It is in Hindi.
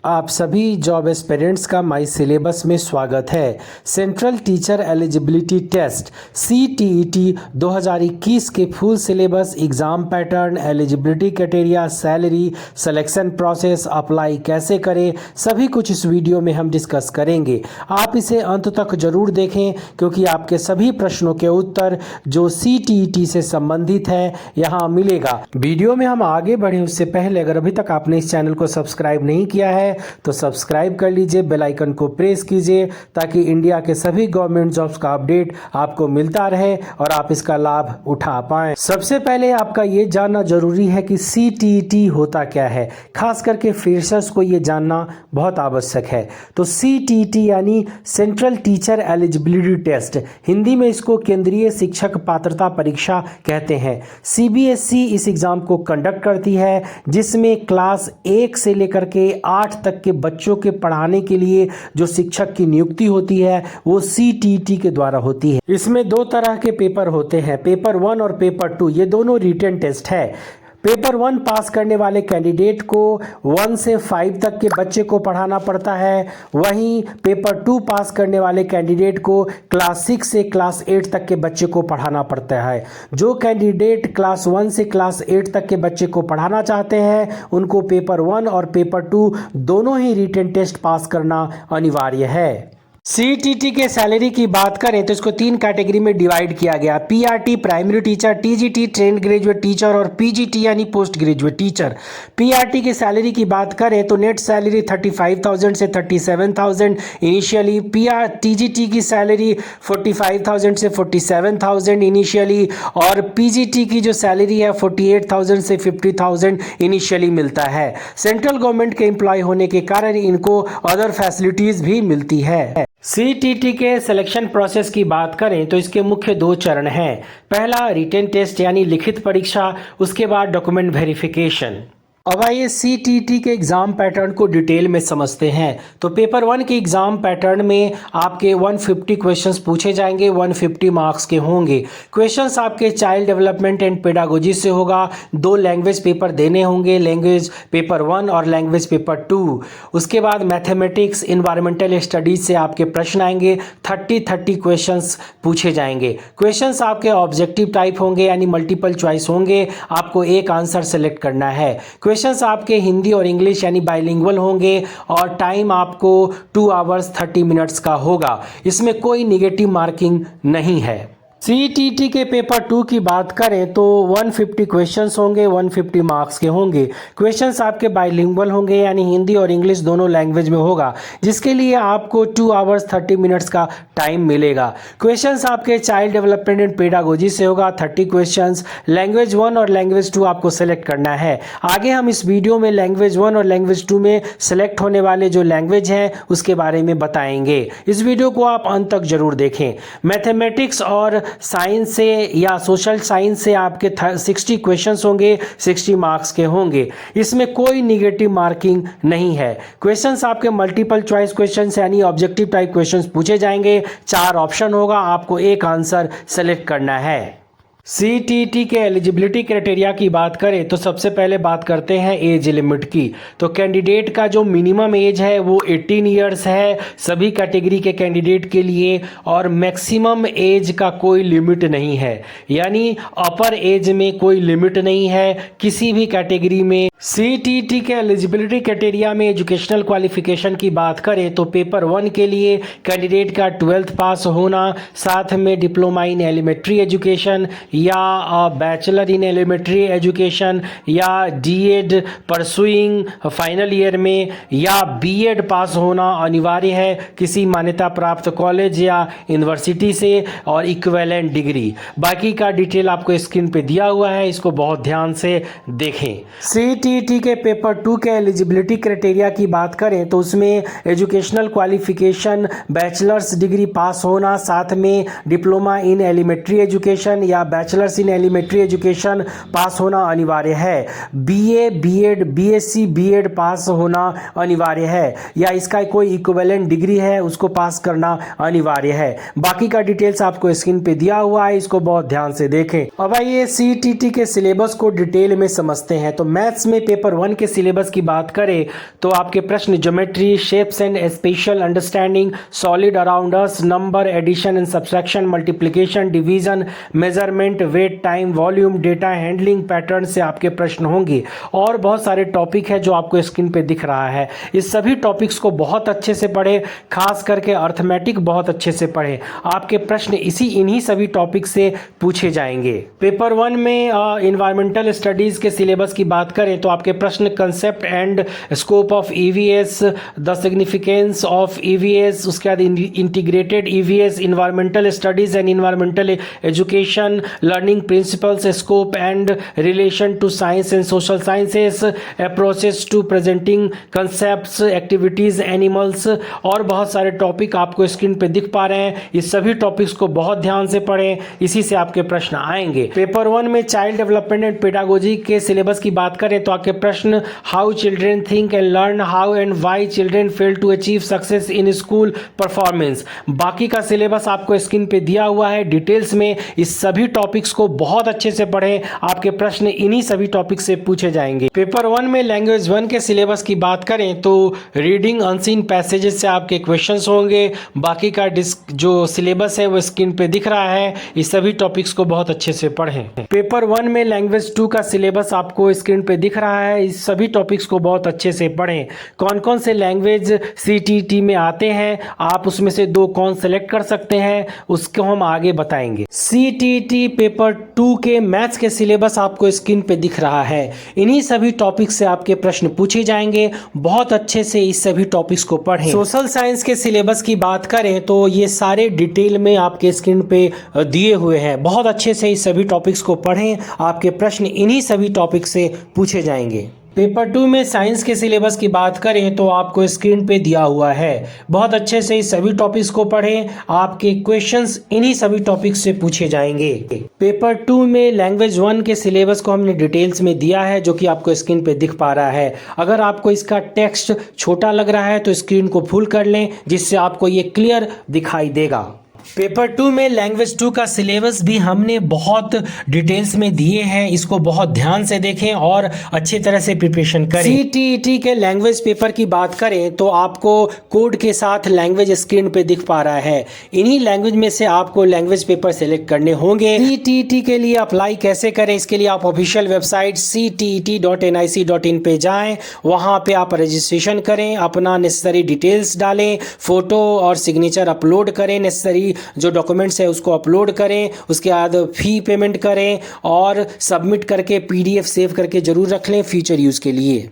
आप सभी जॉब एस्पिरेंट्स का माई सिलेबस में स्वागत है। Central teacher eligibility test CTET 2021 के full syllabus, exam pattern, eligibility criteria, salary, selection process, apply कैसे करें, सभी कुछ इस वीडियो में हम डिस्कस करेंगे। आप इसे अंत तक जरूर देखें क्योंकि आपके सभी प्रश्नों के उत्तर जो CTET से संबंधित है यहाँ मिलेगा। वीडियो में हम आगे बढ़े उससे पहले अगर अभी तक आपने इस चैनल को सब्सक्राइब नहीं किया है तो सब्सक्राइब कर लीजिए, बेल आइकन को प्रेस कीजिए ताकि इंडिया के सभी गवर्नमेंट जॉब्स का अपडेट आपको मिलता रहे और आप इसका लाभ उठा पाएं। सबसे पहले आपका ये जानना जरूरी है कि CTET होता क्या है, खास करके फ्रेशर्स को ये जानना बहुत आवश्यक है। तो CTET यानी central teacher eligibility test, Hindi में इसको केंद्रीय शिक्षक पात्रता परीक्षा कहते हैं। CBSE इस एग्जाम को कंडक्ट करती है जिसमें क्लास 1 से लेकर के 8 तक के बच्चों के पढ़ाने के लिए जो शिक्षक की नियुक्ति होती है वो CTET के द्वारा होती है। इसमें 2 तरह के पेपर होते हैं, पेपर 1 और पेपर 2। ये दोनों रिटन टेस्ट है। पेपर 1 पास करने वाले कैंडिडेट को 1 से 5 तक के बच्चे को पढ़ाना पड़ता है, वहीं पेपर 2 पास करने वाले कैंडिडेट को क्लास 6 से क्लास 8 तक के बच्चे को पढ़ाना पड़ता है। जो कैंडिडेट क्लास 1 से क्लास 8 तक के बच्चे को पढ़ाना चाहते हैं उनको पेपर 1 और पेपर 2 दोनों ही रिटन टेस्ट पास करना अनिवार्य है। CTET के सैलरी की बात करें तो इसको 3 कैटेगरी में डिवाइड किया गया, PRT primary teacher, TGT trained graduate teacher और PGT यानी पोस्ट ग्रेजुएट टीचर। PRT की सैलरी की बात करें तो नेट सैलरी 35,000 से 37,000 इनिशियली, TGT की सैलरी 45,000 से 47,000 इनिशियली और PGT की जो सैलरी है 48,000 से 50,000 इनिशियली मिलता है। सेंट्रल गवर्नमेंट के एम्प्लॉय होने के कारण इनको अदर फैसिलिटीज भी मिलती है। CTET के सिलेक्शन प्रोसेस की बात करें तो इसके मुख्य 2 चरण हैं। पहला रिटन टेस्ट यानी लिखित परीक्षा, उसके बाद डॉक्यूमेंट वेरिफिकेशन। अब आइए CTET के एग्ज़ाम पैटर्न को डिटेल में समझते हैं। तो पेपर 1 के एग्ज़ाम पैटर्न में आपके 150 क्वेश्चंस पूछे जाएंगे, 150 मार्क्स के होंगे। क्वेश्चंस आपके चाइल्ड डेवलपमेंट एंड पेडागोजी से होगा। 2 लैंग्वेज पेपर देने होंगे, लैंग्वेज पेपर 1 और लैंग्वेज पेपर 2। उसके बाद मैथमेटिक्स, इन्वायरमेंटल स्टडीज से आपके प्रश्न आएंगे। 30 क्वेश्चंस पूछे जाएंगे। क्वेश्चंस आपके ऑब्जेक्टिव टाइप होंगे यानी मल्टीपल चॉइस होंगे, आपको एक आंसर सेलेक्ट करना है। क्वेश्चंस आपके हिंदी और इंग्लिश यानी बाइलिंगुअल होंगे और टाइम आपको 2 आवर्स 30 मिनट्स का होगा। इसमें कोई निगेटिव मार्किंग नहीं है। CTET के पेपर 2 की बात करें तो 150 क्वेश्चंस होंगे, 150 मार्क्स के होंगे। क्वेश्चंस आपके बाइलिंगुअल होंगे यानी हिंदी और इंग्लिश दोनों लैंग्वेज में होगा, जिसके लिए आपको 2 आवर्स 30 मिनट्स का टाइम मिलेगा। क्वेश्चंस आपके चाइल्ड डेवलपमेंट एंड पेडागोजी से होगा, 30 क्वेश्चंस। लैंग्वेज 1 और लैंग्वेज 2 आपको सेलेक्ट करना है। आगे हम इस वीडियो में लैंग्वेज 1 और लैंग्वेज 2 में सेलेक्ट होने वाले जो लैंग्वेज हैं उसके बारे में बताएंगे। इस वीडियो को आप अंत तक जरूर देखें। मैथमेटिक्स और साइंस से या सोशल साइंस से आपके 60 क्वेश्चंस होंगे, 60 मार्क्स के होंगे। इसमें कोई निगेटिव मार्किंग नहीं है। क्वेश्चंस आपके मल्टीपल चॉइस क्वेश्चंस यानी ऑब्जेक्टिव टाइप क्वेश्चंस पूछे जाएंगे। 4 ऑप्शन होगा, आपको एक आंसर सेलेक्ट करना है। CTET के एलिजिबिलिटी क्राइटेरिया की बात करें तो सबसे पहले बात करते हैं एज लिमिट की। तो कैंडिडेट का जो मिनिमम एज है वो 18 ईयर्स है सभी कैटेगरी के कैंडिडेट के लिए, और मैक्सिमम एज का कोई लिमिट नहीं है, यानी अपर एज में कोई लिमिट नहीं है किसी भी कैटेगरी में। CTET के एलिजिबिलिटी क्राइटेरिया में एजुकेशनल क्वालिफिकेशन की बात करें तो पेपर 1 के लिए कैंडिडेट का 12th पास होना, साथ में डिप्लोमा इन एलिमेंट्री एजुकेशन या बैचलर इन एलिमेंट्री एजुकेशन या DED परसुइंग फाइनल ईयर में या BEd पास होना अनिवार्य है किसी मान्यता प्राप्त कॉलेज या यूनिवर्सिटी से, और इक्विवेलेंट डिग्री। बाकी का डिटेल आपको स्क्रीन पे दिया हुआ है, इसको बहुत ध्यान से देखें। CTET के पेपर 2 के एलिजिबिलिटी क्राइटेरिया की बात करें तो उसमें एजुकेशनल क्वालिफिकेशन बैचलर्स डिग्री पास होना, साथ में डिप्लोमा इन एलिमेंट्री एजुकेशन या बैचलर्स इन एलिमेंट्री एजुकेशन पास होना अनिवार्य है। BA, BEd, BSc, BEd पास होना अनिवार्य है, या इसका कोई इक्विवेलेंट डिग्री है उसको पास करना अनिवार्य है। बाकी का डिटेल्स आपको स्क्रीन पे दिया हुआ है, इसको बहुत ध्यान से देखें। अब आइए CTET के सिलेबस को डिटेल में समझते हैं। तो मैथ्स में पेपर 1 के सिलेबस की बात करें तो आपके प्रश्न geometry, shapes and spatial understanding, solid around us, number, addition and subtraction, multiplication, division, measurement, weight, time, volume, data handling, pattern से आपके प्रश्न होंगे। और बहुत सारे टॉपिक है जो आपको स्क्रीन पे दिख रहा है। इस सभी टॉपिक्स को बहुत अच्छे से पढ़े, खास करके अर्थमेटिक बहुत अच्छे से पढ़े। आपके प्रश्न इन्हीं सभी टॉपिक से पूछे जाएंगे। पेपर 1 में इन्वायरमेंटल स्टडीज के सिलेबस की बात करें तो आपके प्रश्न concept and scope of EVS, the significance of EVS, उसके बाद integrated EVS, environmental studies and environmental education, learning principles, scope and relation to science and social sciences, approaches to presenting concepts, activities, animals और बहुत सारे टॉपिक आपको स्क्रीन पे दिख पा रहे हैं। इस सभी टॉपिक्स को बहुत ध्यान से पढ़ें, इसी से आपके प्रश्न आएंगे। पेपर 1 में चाइल्ड डेवलपमेंट एंड पेडागोजी के सिलेबस की बात करें तो आपके प्रश्न how children think and learn, how and why children fail to achieve success in school performance. बाकी का सिलेबस आपको स्क्रीन पे दिया हुआ है डिटेल्स में। इस सभी टॉपिक्स को बहुत अच्छे से पढ़ें, आपके प्रश्न इन्हीं सभी टॉपिक से पूछे जाएंगे। पेपर 1 में लैंग्वेज 1 के सिलेबस की बात करें तो रीडिंग अनसीन पैसेजेस से आपके क्वेश्चंस होंगे। बाकी का जो सिलेबस है वो स्क्रीन पे दिख रहा है। इस सभी टॉपिक्स को बहुत अच्छे से पढ़ें। पेपर 1 में लैंग्वेज 2 का सिलेबस आपको स्क्रीन पे दिख रहा है। इस सभी टॉपिक्स को बहुत अच्छे से पढ़ें। कौन कौन से लैंग्वेज सीटीईटी में आते हैं, आप उसमें से 2 कौन सेलेक्ट कर सकते हैं, उसको हम आगे बताएंगे। सीटीईटी पेपर 2 के मैथ्स के सिलेबस आपको स्क्रीन पे दिख रहा है। इन्हीं सभी टॉपिक से आपके प्रश्न पूछे जाएंगे। बहुत अच्छे से इस सभी टॉपिक्स को पढ़ें। सोशल साइंस के सिलेबस की बात करें तो ये सारे डिटेल में आपके स्क्रीन पे दिए हुए हैं। बहुत अच्छे से इस सभी टॉपिक्स को पढ़ें, आपके प्रश्न इन्हीं सभी टॉपिक से पूछे जाएंगे। पेपर 2 में साइंस के सिलेबस की बात करें तो आपको स्क्रीन पे दिया हुआ है। बहुत अच्छे से इस सभी टॉपिक्स को पढ़ें, आपके क्वेश्चंस इन्हीं सभी टॉपिक्स से पूछे जाएंगे। पेपर 2 में लैंग्वेज 1 के सिलेबस को हमने डिटेल्स में दिया है जो कि आपको स्क्रीन पे दिख पा रहा है। अगर आपको इसका टेक्स्ट छोटा लग रहा है तो स्क्रीन को फुल कर लें, जिससे आपको ये क्लियर दिखाई देगा। पेपर 2 में लैंग्वेज 2 का सिलेबस भी हमने बहुत डिटेल्स में दिए हैं। इसको बहुत ध्यान से देखें और अच्छी तरह से प्रिपरेशन करें। सीटीईटी के लैंग्वेज पेपर की बात करें तो आपको कोड के साथ लैंग्वेज स्क्रीन पे दिख पा रहा है। इन्हीं लैंग्वेज में से आपको लैंग्वेज पेपर सेलेक्ट करने होंगे। सीटीईटी के लिए अप्लाई कैसे करें, इसके लिए आप ऑफिशियल वेबसाइट ctet.nic.in पे जाएं। वहां पे आप रजिस्ट्रेशन करें, अपना नेसेसरी डिटेल्स डालें, फोटो और सिग्नेचर अपलोड करें, नेसेसरी जो डॉक्यूमेंट्स है उसको अपलोड करें, उसके बाद फी पेमेंट करें और सबमिट करके PDF सेव करके जरूर रख लें फ्यूचर यूज़ के लिए।